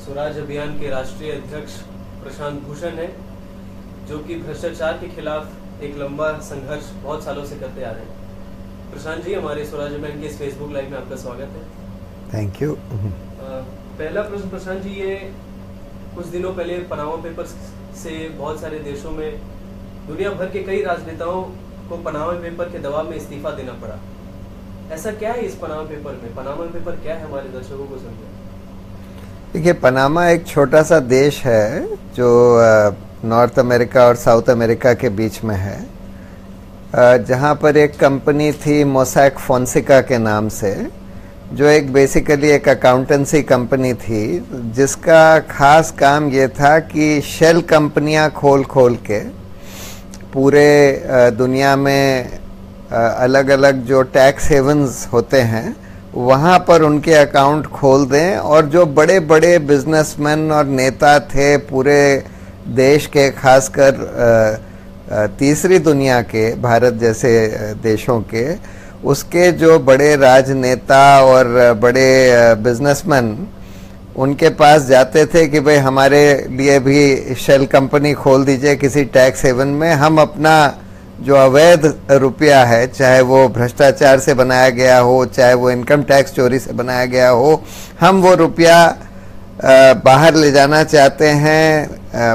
स्वराज अभियान के राष्ट्रीय अध्यक्ष प्रशांत भूषण है, जो कि भ्रष्टाचार के खिलाफ एक लंबा संघर्ष बहुत सालों से करते आ रहे हैं। प्रशांत जी, हमारे स्वराज अभियान के इस फेसबुक लाइव में आपका स्वागत है। Thank you. पहला प्रश्न प्रशांत जी, ये कुछ दिनों पहले पनामा पेपर्स से बहुत सारे देशों में दुनिया भर के कई राजनेताओं को पनामा पेपर के दबाव में इस्तीफा देना पड़ा। ऐसा क्या है इस पनामा पेपर में? पनामा पेपर क्या है, हमारे दर्शकों को समझाएं। देखिए, पनामा एक छोटा सा देश है जो नॉर्थ अमेरिका और साउथ अमेरिका के बीच में है, जहाँ पर एक कंपनी थी मोसैक फोंसेका के नाम से, जो एक बेसिकली एक अकाउंटेंसी कंपनी थी, जिसका खास काम ये था कि शेल कंपनियां खोल खोल के पूरे दुनिया में अलग अलग जो टैक्स हेवन्स होते हैं वहाँ पर उनके अकाउंट खोल दें, और जो बड़े बड़े बिजनेसमैन और नेता थे पूरे देश के, खासकर तीसरी दुनिया के, भारत जैसे देशों के, उसके जो बड़े राजनेता और बड़े बिजनेसमैन उनके पास जाते थे कि भाई हमारे लिए भी शेल कंपनी खोल दीजिए किसी टैक्स हेवन में, हम अपना जो अवैध रुपया है, चाहे वो भ्रष्टाचार से बनाया गया हो, चाहे वो इनकम टैक्स चोरी से बनाया गया हो, हम वो रुपया बाहर ले जाना चाहते हैं,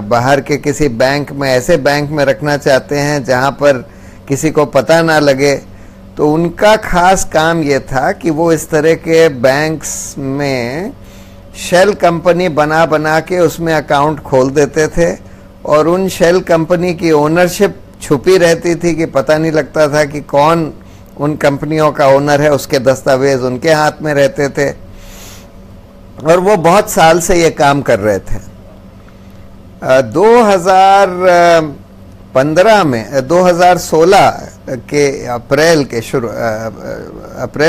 बाहर के किसी बैंक में, ऐसे बैंक में रखना चाहते हैं जहां पर किसी को पता ना लगे। तो उनका खास काम ये था कि वो इस तरह के बैंक्स में शेल कंपनी बना बना के उसमें अकाउंट खोल देते थे, और उन शेल कंपनी की ओनरशिप छुपी रहती थी कि पता नहीं लगता था कि कौन उन कंपनियों का ओनर है, उसके दस्तावेज उनके हाथ में रहते थे, और वो बहुत साल से ये काम कर रहे थे। 2016 के अप्रैल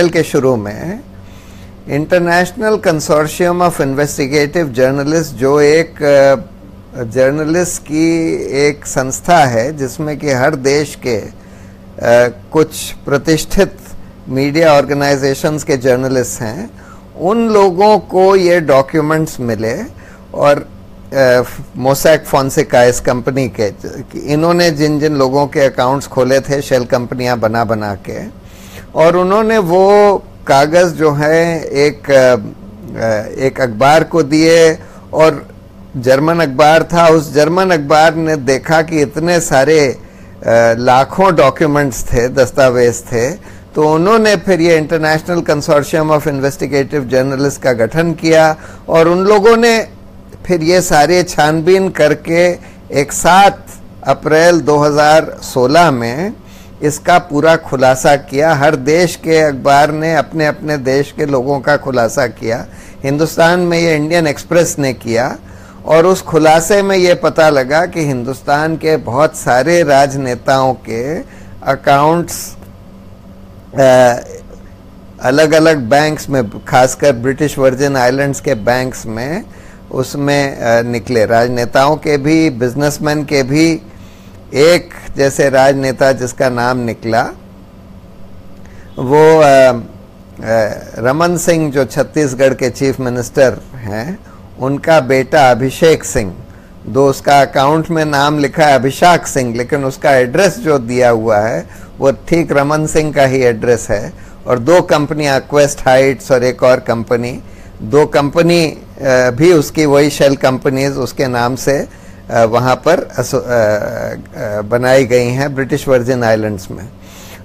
के शुरू में international consortium of investigative journalist, जो एक जर्नलिस्ट की एक संस्था है जिसमें कि हर देश के कुछ प्रतिष्ठित मीडिया ऑर्गेनाइजेशंस के जर्नलिस्ट हैं, उन लोगों को ये डॉक्यूमेंट्स मिले, और मोसैक फोंसेका इस कंपनी के, इन्होंने जिन जिन लोगों के अकाउंट्स खोले थे शेल कंपनियां बना बना के, और उन्होंने वो कागज़ जो है एक अखबार को दिए, और जर्मन अखबार था, उस जर्मन अखबार ने देखा कि इतने सारे लाखों डॉक्यूमेंट्स थे, दस्तावेज थे, तो उन्होंने फिर ये international consortium of investigative journalist का गठन किया, और उन लोगों ने फिर ये सारे छानबीन करके एक 7 अप्रैल 2016 में इसका पूरा खुलासा किया। हर देश के अखबार ने अपने अपने देश के लोगों का खुलासा किया। हिंदुस्तान में ये इंडियन एक्सप्रेस ने किया, और उस खुलासे में ये पता लगा कि हिंदुस्तान के बहुत सारे राजनेताओं के अकाउंट्स अलग अलग बैंक्स में, खासकर ब्रिटिश वर्जिन आइलैंड्स के बैंक्स में, उसमें निकले। राजनेताओं के भी, बिजनेसमैन के भी। एक जैसे राजनेता जिसका नाम निकला, वो रमन सिंह, जो छत्तीसगढ़ के चीफ मिनिस्टर हैं, उनका बेटा अभिषेक सिंह, दो उसका अकाउंट में नाम लिखा है अभिषेक सिंह, लेकिन उसका एड्रेस जो दिया हुआ है वो ठीक रमन सिंह का ही एड्रेस है। और 2 कंपनियां, क्वेस्ट हाइट्स और एक और कंपनी, 2 कंपनी भी उसकी वही शेल कंपनीज उसके नाम से वहाँ पर बनाई गई हैं ब्रिटिश वर्जिन आइलैंड्स में।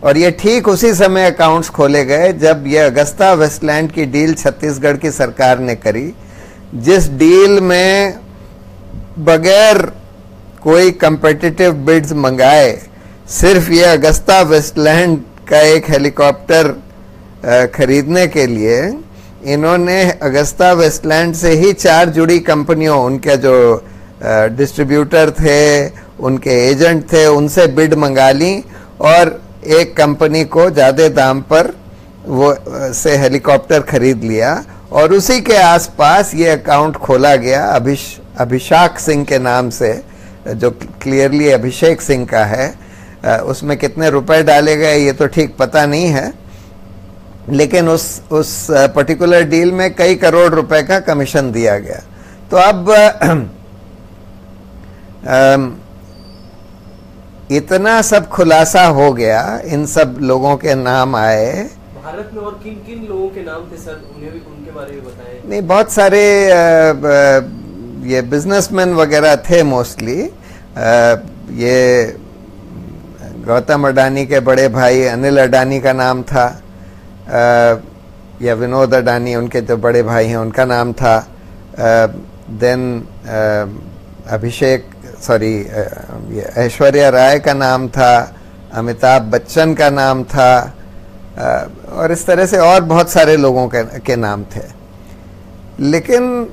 और ये ठीक उसी समय अकाउंट्स खोले गए जब ये अगस्ता वेस्टलैंड की डील छत्तीसगढ़ की सरकार ने करी, जिस डील में बगैर कोई कंपेटिटिव बिड्स मंगाए सिर्फ ये अगस्ता वेस्टलैंड का एक हेलीकॉप्टर खरीदने के लिए इन्होंने अगस्ता वेस्टलैंड से ही 4 जुड़ी कंपनियों, उनके जो डिस्ट्रीब्यूटर थे, उनके एजेंट थे, उनसे बिड मंगा ली, और एक कंपनी को ज़्यादा दाम पर वो से हेलीकॉप्टर खरीद लिया, और उसी के आसपास ये अकाउंट खोला गया अभिषेक सिंह के नाम से, जो क्लियरली अभिषेक सिंह का है। उसमें कितने रुपए डाले गए ये तो ठीक पता नहीं है, लेकिन उस पर्टिकुलर डील में कई करोड़ रुपए का कमीशन दिया गया। तो अब इतना सब खुलासा हो गया, इन सब लोगों के नाम आए। भारत में और किन किन लोगों के नाम थे सर, उन्हें भी उनके बारे में बताएं। नहीं, बहुत सारे ये बिजनेसमैन वगैरह थे मोस्टली। ये गौतम अडानी के बड़े भाई अनिल अडानी का नाम था, या विनोद अडानी, उनके जो बड़े भाई हैं उनका नाम था। देन ऐश्वर्या राय का नाम था, अमिताभ बच्चन का नाम था, और इस तरह से और बहुत सारे लोगों के नाम थे। लेकिन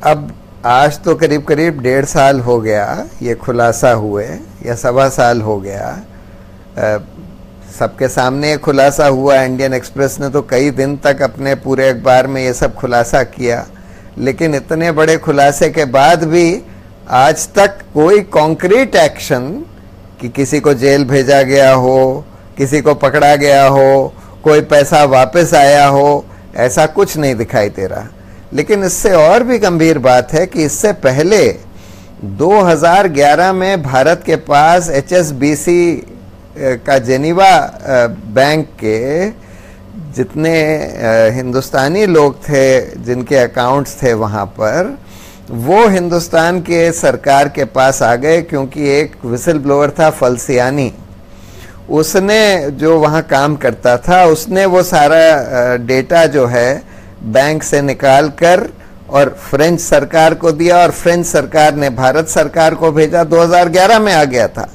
अब आज तो करीब करीब 1.5 साल हो गया ये खुलासा हुए, या 1.25 साल हो गया। सबके सामने ये खुलासा हुआ। इंडियन एक्सप्रेस ने तो कई दिन तक अपने पूरे अखबार में ये सब खुलासा किया, लेकिन इतने बड़े खुलासे के बाद भी आज तक कोई कॉन्क्रीट एक्शन कि किसी को जेल भेजा गया हो, किसी को पकड़ा गया हो, कोई पैसा वापस आया हो, ऐसा कुछ नहीं दिखाई दे रहा। लेकिन इससे और भी गंभीर बात है कि इससे पहले 2011 में भारत के पास HSBC का जेनीवा बैंक के जितने हिंदुस्तानी लोग थे जिनके अकाउंट्स थे वहाँ पर, वो हिंदुस्तान के सरकार के पास आ गए, क्योंकि एक विसल ब्लोअर था फलसियानी, उसने जो वहाँ काम करता था, उसने वो सारा डेटा जो है बैंक से निकाल कर और फ्रेंच सरकार को दिया, और फ्रेंच सरकार ने भारत सरकार को भेजा। 2011 में आ गया था।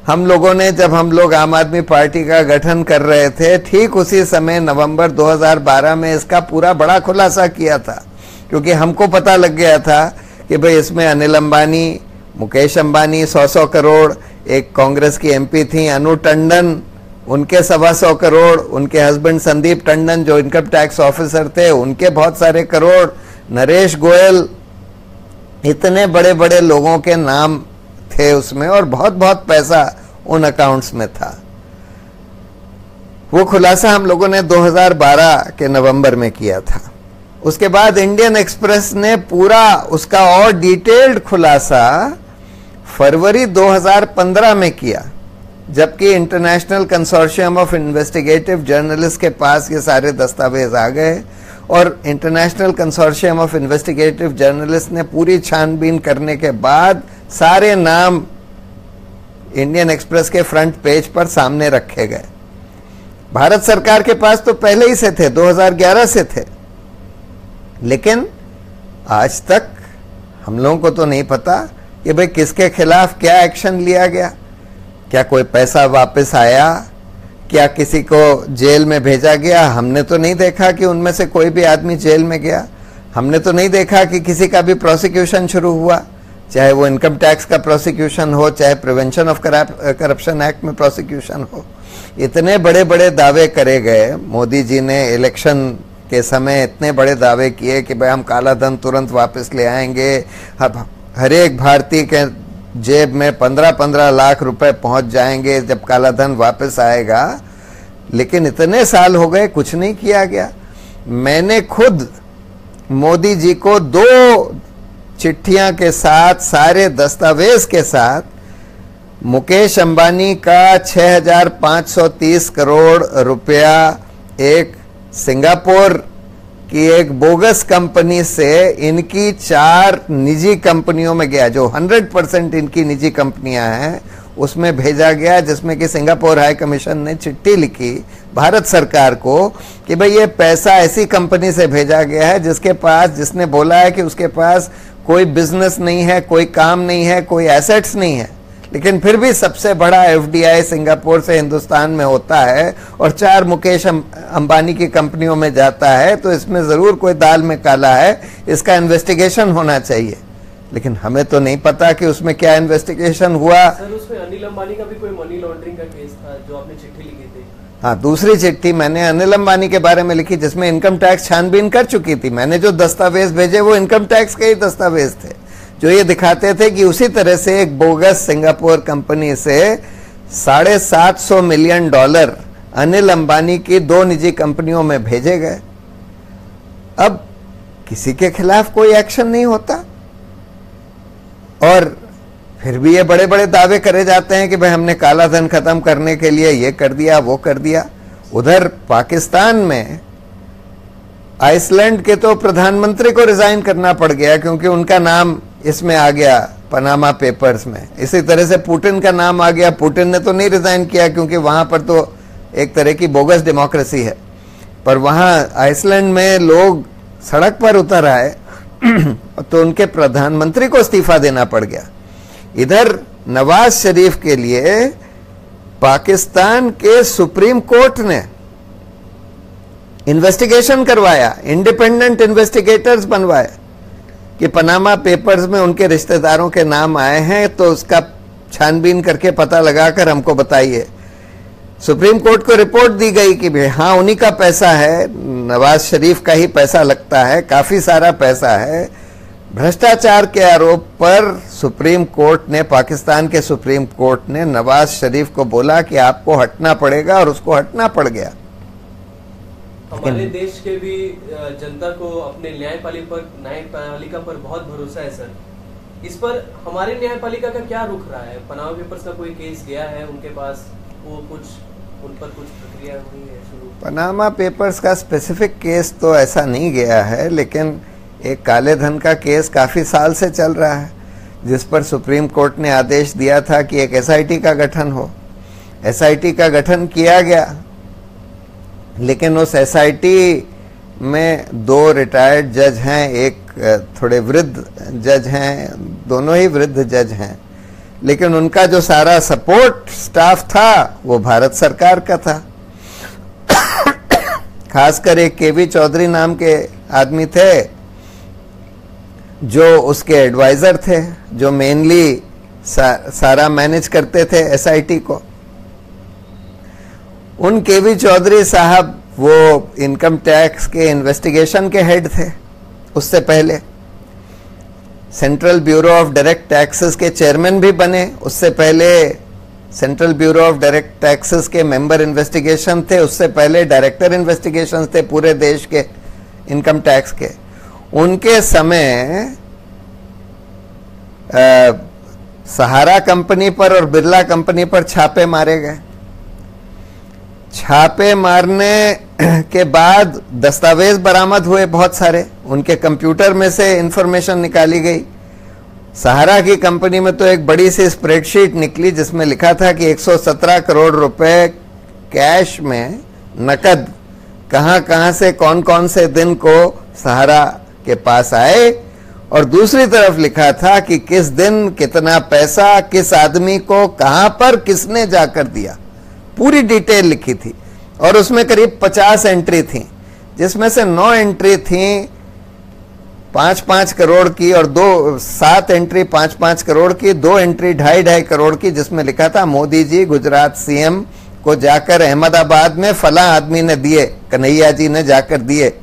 हम लोगों ने, जब हम लोग आम आदमी पार्टी का गठन कर रहे थे, ठीक उसी समय नवंबर 2012 में इसका पूरा बड़ा खुलासा किया था, क्योंकि हमको पता लग गया था कि भाई इसमें अनिल अंबानी, मुकेश अंबानी 100 करोड़, एक कांग्रेस की MP थी अनु टंडन, उनके 125 करोड़, उनके हस्बैंड संदीप टंडन जो इनकम टैक्स ऑफिसर थे, उनके बहुत सारे करोड़, नरेश गोयल, इतने बड़े बड़े लोगों के नाम थे उसमें, और बहुत बहुत पैसा उन अकाउंट्स में था। वो खुलासा हम लोगों ने 2012 के नवंबर में किया था। उसके बाद इंडियन एक्सप्रेस ने पूरा उसका और डिटेल्ड खुलासा फरवरी 2015 में किया, जबकि international consortium of investigative journalist के पास ये सारे दस्तावेज आ गए, और international consortium of investigative journalist ने पूरी छानबीन करने के बाद सारे नाम इंडियन एक्सप्रेस के फ्रंट पेज पर सामने रखे गए। भारत सरकार के पास तो पहले ही से थे, 2011 से थे, लेकिन आज तक हम लोगों को तो नहीं पता कि भाई किसके खिलाफ क्या एक्शन लिया गया। क्या कोई पैसा वापस आया, क्या किसी को जेल में भेजा गया? हमने तो नहीं देखा कि उनमें से कोई भी आदमी जेल में गया। हमने तो नहीं देखा कि किसी का भी प्रोसिक्यूशन शुरू हुआ, चाहे वो इनकम टैक्स का प्रोसिक्यूशन हो, चाहे प्रिवेंशन ऑफ करप्शन एक्ट में प्रोसिक्यूशन हो। इतने बड़े बड़े दावे करे गए। मोदी जी ने इलेक्शन के समय इतने बड़े दावे किए कि भाई हम काला धन तुरंत वापस ले आएंगे, हर एक भारतीय के जेब में 15-15 लाख रुपए पहुंच जाएंगे जब काला धन वापस आएगा। लेकिन इतने साल हो गए, कुछ नहीं किया गया। मैंने खुद मोदी जी को 2 चिट्ठियां के साथ, सारे दस्तावेज के साथ, मुकेश अंबानी का 6,530 करोड़ रुपया एक सिंगापुर की एक बोगस कंपनी से इनकी 4 निजी कंपनियों में गया, जो 100% इनकी निजी कंपनियां हैं, उसमें भेजा गया, जिसमें कि सिंगापुर हाई कमीशन ने चिट्ठी लिखी भारत सरकार को कि भाई ये पैसा ऐसी कंपनी से भेजा गया है जिसने बोला है कि उसके पास कोई बिजनेस नहीं है, कोई काम नहीं है, कोई एसेट्स नहीं है, लेकिन फिर भी सबसे बड़ा FDI सिंगापुर से हिंदुस्तान में होता है और 4 मुकेश अंबानी की कंपनियों में जाता है, तो इसमें जरूर कोई दाल में काला है, इसका इन्वेस्टिगेशन होना चाहिए। लेकिन हमें तो नहीं पता कि उसमें क्या इन्वेस्टिगेशन हुआ। सर, उसमें अनिल अंबानी का भी कोई मनी लॉन्ड्रिंग का केस था जो आपने चिट्ठी लिखी थी। हाँ, दूसरी चिट्ठी मैंने अनिल अंबानी के बारे में लिखी जिसमें इनकम टैक्स छानबीन कर चुकी थी। मैंने जो दस्तावेज भेजे वो इनकम टैक्स के ही दस्तावेज थे, जो ये दिखाते थे कि उसी तरह से एक बोगस सिंगापुर कंपनी से $750 मिलियन अनिल अंबानी की 2 निजी कंपनियों में भेजे गए। अब किसी के खिलाफ कोई एक्शन नहीं होता, और फिर भी ये बड़े बड़े दावे करे जाते हैं कि भाई हमने काला धन खत्म करने के लिए ये कर दिया वो कर दिया। उधर पाकिस्तान में आइसलैंड के तो प्रधानमंत्री को रिजाइन करना पड़ गया क्योंकि उनका नाम इसमें आ गया पनामा पेपर्स में। इसी तरह से पुतिन का नाम आ गया, पुतिन ने तो नहीं रिजाइन किया क्योंकि वहां पर तो एक तरह की बोगस डेमोक्रेसी है, पर वहां आइसलैंड में लोग सड़क पर उतर आए तो उनके प्रधानमंत्री को इस्तीफा देना पड़ गया। इधर नवाज शरीफ के लिए पाकिस्तान के सुप्रीम कोर्ट ने इन्वेस्टिगेशन करवाया, इंडिपेंडेंट इन्वेस्टिगेटर्स बनवाए कि पनामा पेपर्स में उनके रिश्तेदारों के नाम आए हैं, तो उसका छानबीन करके पता लगाकर हमको बताइए। सुप्रीम कोर्ट को रिपोर्ट दी गई कि भाई हाँ उन्हीं का पैसा है, नवाज शरीफ का ही पैसा लगता है, काफी सारा पैसा है। भ्रष्टाचार के आरोप पर सुप्रीम कोर्ट ने, पाकिस्तान के सुप्रीम कोर्ट ने नवाज शरीफ को बोला कि आपको हटना पड़ेगा, और उसको हटना पड़ गया। हमारे देश के भी जनता को अपने न्यायपालिका पर बहुत भरोसा है सर। इस पर हमारे न्यायपालिका का क्या रुख रहा है? पनामा पेपर्स का कोई केस गया है उनके पास, वो उन पर कुछ प्रक्रिया हुई है शुरू? पनामा पेपर्स का स्पेसिफिक केस तो ऐसा नहीं गया है, लेकिन एक काले धन का केस काफी साल से चल रहा है जिस पर सुप्रीम कोर्ट ने आदेश दिया था कि एक एसआईटी का गठन हो। एसआईटी का गठन किया गया, लेकिन उस एसआईटी में 2 रिटायर्ड जज हैं, एक थोड़े वृद्ध जज हैं, दोनों ही वृद्ध जज हैं, लेकिन उनका जो सारा सपोर्ट स्टाफ था वो भारत सरकार का था। खासकर एक केवी चौधरी नाम के आदमी थे जो उसके एडवाइजर थे, जो मेनली सारा मैनेज करते थे एसआईटी को। उन केवी चौधरी साहब वो इनकम टैक्स के इन्वेस्टिगेशन के हेड थे, उससे पहले central bureau of direct taxes के चेयरमैन भी बने, उससे पहले central bureau of direct taxes के मेंबर इन्वेस्टिगेशन थे, उससे पहले डायरेक्टर इन्वेस्टिगेशन थे पूरे देश के इनकम टैक्स के। उनके समय सहारा कंपनी पर और बिरला कंपनी पर छापे मारे गए। छापे मारने के बाद दस्तावेज बरामद हुए बहुत सारे, उनके कंप्यूटर में से इंफॉर्मेशन निकाली गई। सहारा की कंपनी में तो एक बड़ी सी स्प्रेडशीट निकली जिसमें लिखा था कि 117 करोड़ रुपए कैश में नकद कहां कहां से कौन कौन से दिन को सहारा के पास आए, और दूसरी तरफ लिखा था कि किस दिन कितना पैसा किस आदमी को कहां पर किसने जाकर दिया। पूरी डिटेल लिखी थी, और उसमें करीब 50 एंट्री थी, जिसमें से 9 एंट्री थी 5-5 करोड़ की, और 7 एंट्री 5-5 करोड़ की, 2 एंट्री 2.5 करोड़ की, जिसमें लिखा था मोदी जी गुजरात सीएम को जाकर अहमदाबाद में फला आदमी ने दिए, कन्हैया जी ने जाकर दिए।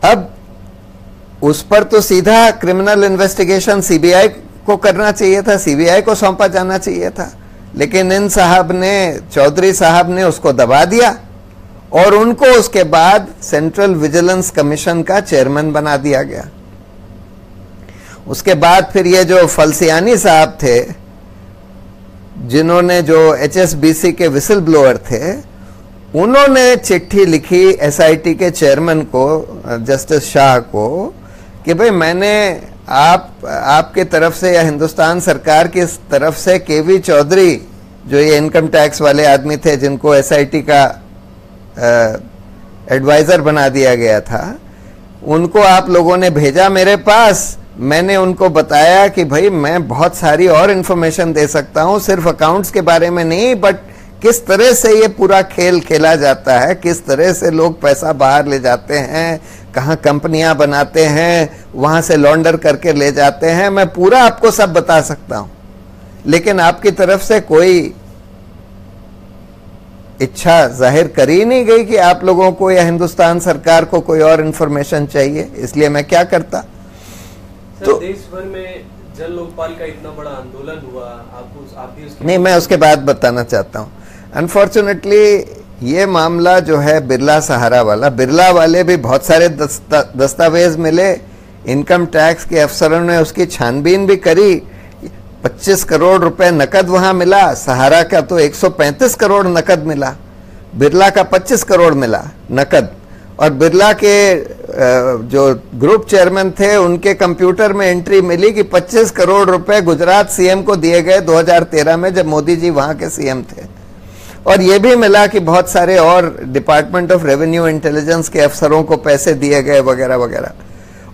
अब उस पर तो सीधा क्रिमिनल इन्वेस्टिगेशन सीबीआई को करना चाहिए था, सीबीआई को सौंपा जाना चाहिए था, लेकिन इन साहब ने, चौधरी साहब ने उसको दबा दिया, और उनको उसके बाद सेंट्रल विजिलेंस कमीशन का चेयरमैन बना दिया गया। उसके बाद फिर ये जो फलसियानी साहब थे, जिन्होंने, जो एचएसबीसी के विसल ब्लोअर थे, उन्होंने चिट्ठी लिखी एसआईटी के चेयरमैन को, जस्टिस शाह को, कि भाई मैंने आपके तरफ से या हिंदुस्तान सरकार की तरफ से केवी चौधरी, जो ये इनकम टैक्स वाले आदमी थे जिनको एसआईटी का एडवाइजर बना दिया गया था, उनको आप लोगों ने भेजा मेरे पास। मैंने उनको बताया कि भाई मैं बहुत सारी और इंफॉर्मेशन दे सकता हूं, सिर्फ अकाउंट्स के बारे में नहीं, बट किस तरह से ये पूरा खेल खेला जाता है, किस तरह से लोग पैसा बाहर ले जाते हैं, कहां कंपनियां बनाते हैं, वहां से लॉन्डर करके ले जाते हैं, मैं पूरा आपको सब बता सकता हूं। लेकिन आपकी तरफ से कोई इच्छा जाहिर करी नहीं गई कि आप लोगों को या हिंदुस्तान सरकार को कोई और इंफॉर्मेशन चाहिए, इसलिए मैं क्या करता। तो देश भर में जन लोकपाल का इतना बड़ा आंदोलन हुआ, आप भी उसके नहीं, मैं उसके बाद बताना चाहता हूं। अनफॉर्चुनेटली ये मामला जो है बिरला सहारा वाला, बिरला वाले भी बहुत सारे दस्तावेज मिले, इनकम टैक्स के अफसरों ने उसकी छानबीन भी करी, 25 करोड़ रुपए नकद वहां मिला। सहारा का तो 135 करोड़ नकद मिला, बिरला का 25 करोड़ मिला नकद। और बिरला के जो ग्रुप चेयरमैन थे उनके कंप्यूटर में एंट्री मिली कि 25 करोड़ रुपए गुजरात सीएम को दिए गए 2013 में, जब मोदी जी वहां के सीएम थे। और यह भी मिला कि बहुत सारे और डिपार्टमेंट ऑफ रेवेन्यू इंटेलिजेंस के अफसरों को पैसे दिए गए वगैरह वगैरह।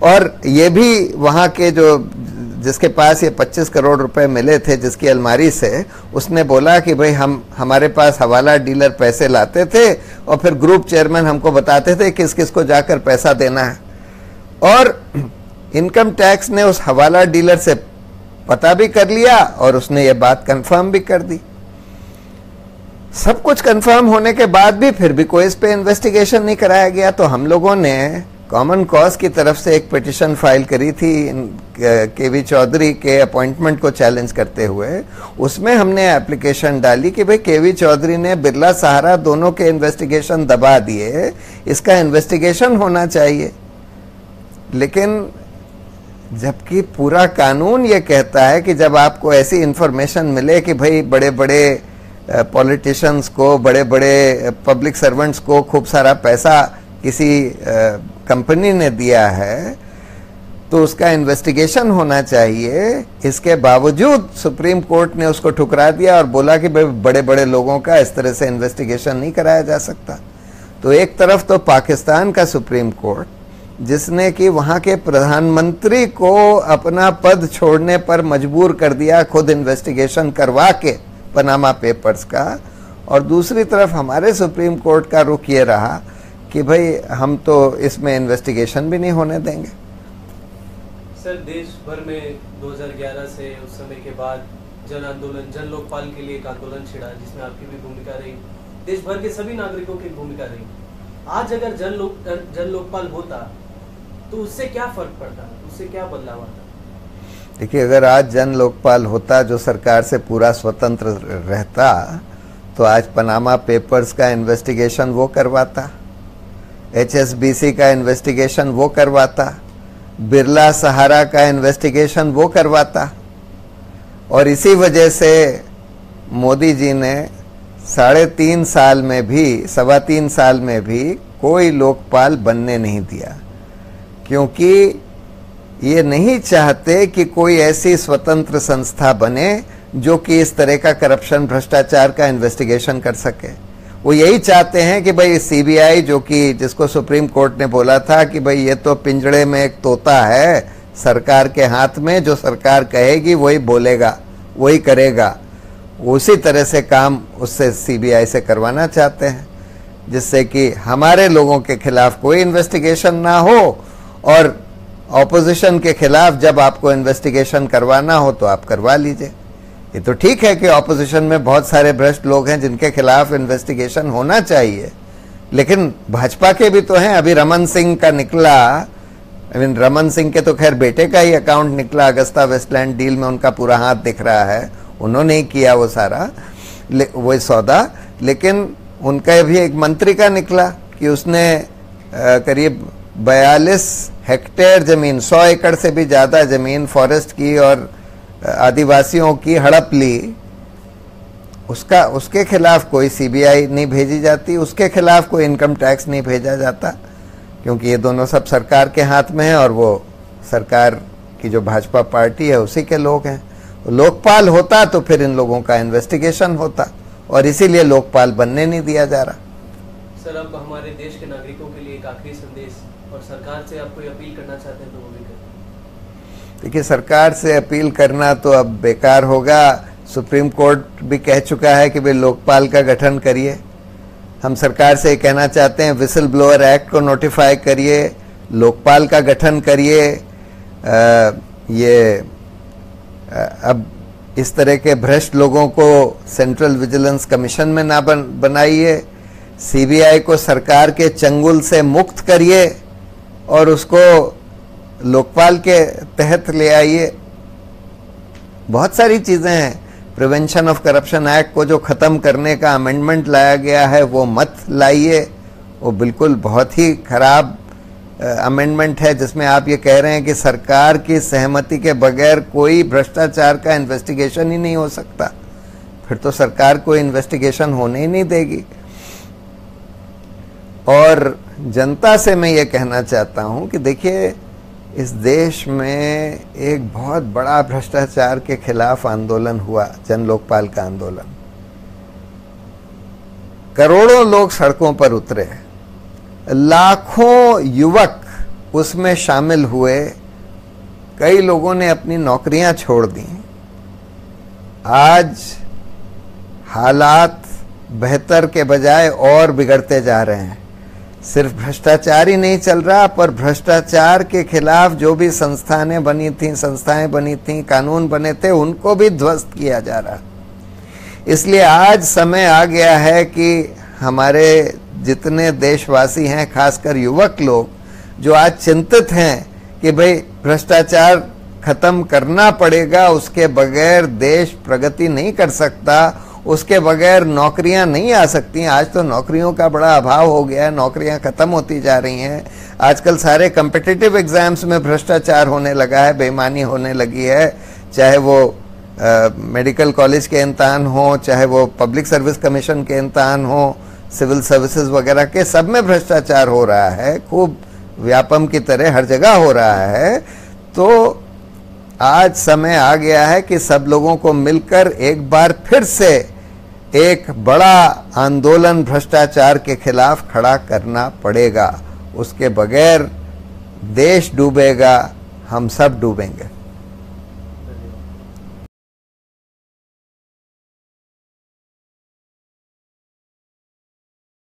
और ये भी वहां के जो जिसके पास ये 25 करोड़ रुपए मिले थे जिसकी अलमारी से, उसने बोला कि भाई हमारे पास हवाला डीलर पैसे लाते थे और फिर ग्रुप चेयरमैन हमको बताते थे किस किस को जाकर पैसा देना है। और इनकम टैक्स ने उस हवाला डीलर से पता भी कर लिया और उसने ये बात कंफर्म भी कर दी। सब कुछ कंफर्म होने के बाद भी फिर भी कोई इस पे इन्वेस्टिगेशन नहीं कराया गया। तो हम लोगों ने कॉमन कॉज की तरफ से एक पिटीशन फाइल करी थी केवी चौधरी के अपॉइंटमेंट को चैलेंज करते हुए। उसमें हमने एप्लीकेशन डाली कि भाई केवी चौधरी ने बिरला सहारा दोनों के इन्वेस्टिगेशन दबा दिए, इसका इन्वेस्टिगेशन होना चाहिए। लेकिन जबकि पूरा कानून ये कहता है कि जब आपको ऐसी इंफॉर्मेशन मिले कि भाई बड़े बड़े पॉलिटिशियंस को, बड़े बड़े पब्लिक सर्वेंट्स को खूब सारा पैसा किसी कंपनी ने दिया है, तो उसका इन्वेस्टिगेशन होना चाहिए। इसके बावजूद सुप्रीम कोर्ट ने उसको ठुकरा दिया और बोला कि भाई बड़े बड़े लोगों का इस तरह से इन्वेस्टिगेशन नहीं कराया जा सकता। तो एक तरफ तो पाकिस्तान का सुप्रीम कोर्ट, जिसने कि वहां के प्रधानमंत्री को अपना पद छोड़ने पर मजबूर कर दिया खुद इन्वेस्टिगेशन करवा के पनामा पेपर्स का, और दूसरी तरफ हमारे सुप्रीम कोर्ट का रुख ये रहा कि भाई हम तो इसमें इन्वेस्टिगेशन भी नहीं होने देंगे। सर, देश भर में 2011 से उस समय के बाद जन आंदोलन, जन लोकपाल के लिए एक आंदोलन छिड़ा जिसमें आपकी भी भूमिका रही, देश भर के सभी नागरिकों की भूमिका रही। आज अगर जन लोकपाल होता तो उससे क्या फर्क पड़ता, उससे क्या बदलाव आता? देखिए, अगर आज जन लोकपाल होता जो सरकार से पूरा स्वतंत्र रहता, तो आज पनामा पेपर्स का इन्वेस्टिगेशन वो करवाता, HSBC का इन्वेस्टिगेशन वो करवाता, बिरला सहारा का इन्वेस्टिगेशन वो करवाता। और इसी वजह से मोदी जी ने 3.5 साल में भी, 3.25 साल में भी कोई लोकपाल बनने नहीं दिया, क्योंकि ये नहीं चाहते कि कोई ऐसी स्वतंत्र संस्था बने जो कि इस तरह का करप्शन, भ्रष्टाचार का इन्वेस्टिगेशन कर सके। वो यही चाहते हैं कि भाई CBI, जो कि जिसको सुप्रीम कोर्ट ने बोला था कि भाई ये तो पिंजड़े में एक तोता है सरकार के हाथ में, जो सरकार कहेगी वही बोलेगा, वही करेगा, उसी तरह से काम उससे CBI से करवाना चाहते हैं, जिससे कि हमारे लोगों के खिलाफ कोई इन्वेस्टिगेशन ना हो, और ऑपोजिशन के खिलाफ जब आपको इन्वेस्टिगेशन करवाना हो तो आप करवा लीजिए। ये तो ठीक है कि ऑपोजिशन में बहुत सारे भ्रष्ट लोग हैं जिनके खिलाफ इन्वेस्टिगेशन होना चाहिए, लेकिन भाजपा के भी तो हैं। अभी रमन सिंह का निकला, रमन सिंह के तो खैर बेटे का ही अकाउंट निकला, अगस्ता वेस्टलैंड डील में उनका पूरा हाथ दिख रहा है, उन्होंने ही किया वो सारा वो सौदा। लेकिन उनका भी एक मंत्री का निकला कि उसने करीब 42 हेक्टेयर जमीन, 100 एकड़ से भी ज्यादा जमीन फॉरेस्ट की और आदिवासियों की हड़प ली। उसके खिलाफ कोई CBI नहीं भेजी जाती, उसके खिलाफ कोई इनकम टैक्स नहीं भेजा जाता, क्योंकि ये दोनों सब सरकार के हाथ में है और वो सरकार की जो भाजपा पार्टी है उसी के लोग हैं। लोकपाल होता तो फिर इन लोगों का इन्वेस्टिगेशन होता, और इसीलिए लोकपाल बनने नहीं दिया जा रहा। सर, अब हमारे देश के नागरिकों के लिए एक आखिरी संदेश, और सरकार से आप कोई अपील करना चाहते हैं तो वो भी करें। देखिए, सरकार से अपील करना तो अब बेकार होगा। सुप्रीम कोर्ट भी कह चुका है कि भाई लोकपाल का गठन करिए। हम सरकार से कहना चाहते हैं विसल ब्लोअर एक्ट को नोटिफाई करिए, लोकपाल का गठन करिए। अब इस तरह के भ्रष्ट लोगों को सेंट्रल विजिलेंस कमीशन में ना बनाइए, CBI को सरकार के चंगुल से मुक्त करिए और उसको लोकपाल के तहत ले आइए। बहुत सारी चीजें हैं। प्रिवेंशन ऑफ करप्शन एक्ट को जो खत्म करने का अमेंडमेंट लाया गया है वो मत लाइए। वो बिल्कुल बहुत ही खराब अमेंडमेंट है, जिसमें आप ये कह रहे हैं कि सरकार की सहमति के बगैर कोई भ्रष्टाचार का इन्वेस्टिगेशन ही नहीं हो सकता। फिर तो सरकार कोई इन्वेस्टिगेशन होने ही नहीं देगी। और जनता से मैं ये कहना चाहता हूं कि देखिए, इस देश में एक बहुत बड़ा भ्रष्टाचार के खिलाफ आंदोलन हुआ, जन लोकपाल का आंदोलन। करोड़ों लोग सड़कों पर उतरे, लाखों युवक उसमें शामिल हुए, कई लोगों ने अपनी नौकरियां छोड़ दी। आज हालात बेहतर के बजाय और बिगड़ते जा रहे हैं। सिर्फ भ्रष्टाचार ही नहीं चल रहा, पर भ्रष्टाचार के खिलाफ जो भी संस्थाएं बनी थीं, कानून बने थे, उनको भी ध्वस्त किया जा रहा। इसलिए आज समय आ गया है कि हमारे जितने देशवासी हैं, खासकर युवक लोग जो आज चिंतित हैं कि भाई भ्रष्टाचार खत्म करना पड़ेगा, उसके बगैर देश प्रगति नहीं कर सकता, उसके बगैर नौकरियां नहीं आ सकती। आज तो नौकरियों का बड़ा अभाव हो गया है, नौकरियां खत्म होती जा रही हैं। आजकल सारे कॉम्पिटिटिव एग्जाम्स में भ्रष्टाचार होने लगा है, बेईमानी होने लगी है, चाहे वो मेडिकल कॉलेज के इम्तहान हो, चाहे वो पब्लिक सर्विस कमीशन के इम्तहान हो, सिविल सर्विसेज वगैरह के, सब में भ्रष्टाचार हो रहा है, खूब व्यापम की तरह हर जगह हो रहा है। तो आज समय आ गया है कि सब लोगों को मिलकर एक बार फिर से एक बड़ा आंदोलन भ्रष्टाचार के खिलाफ खड़ा करना पड़ेगा। उसके बगैर देश डूबेगा, हम सब डूबेंगे।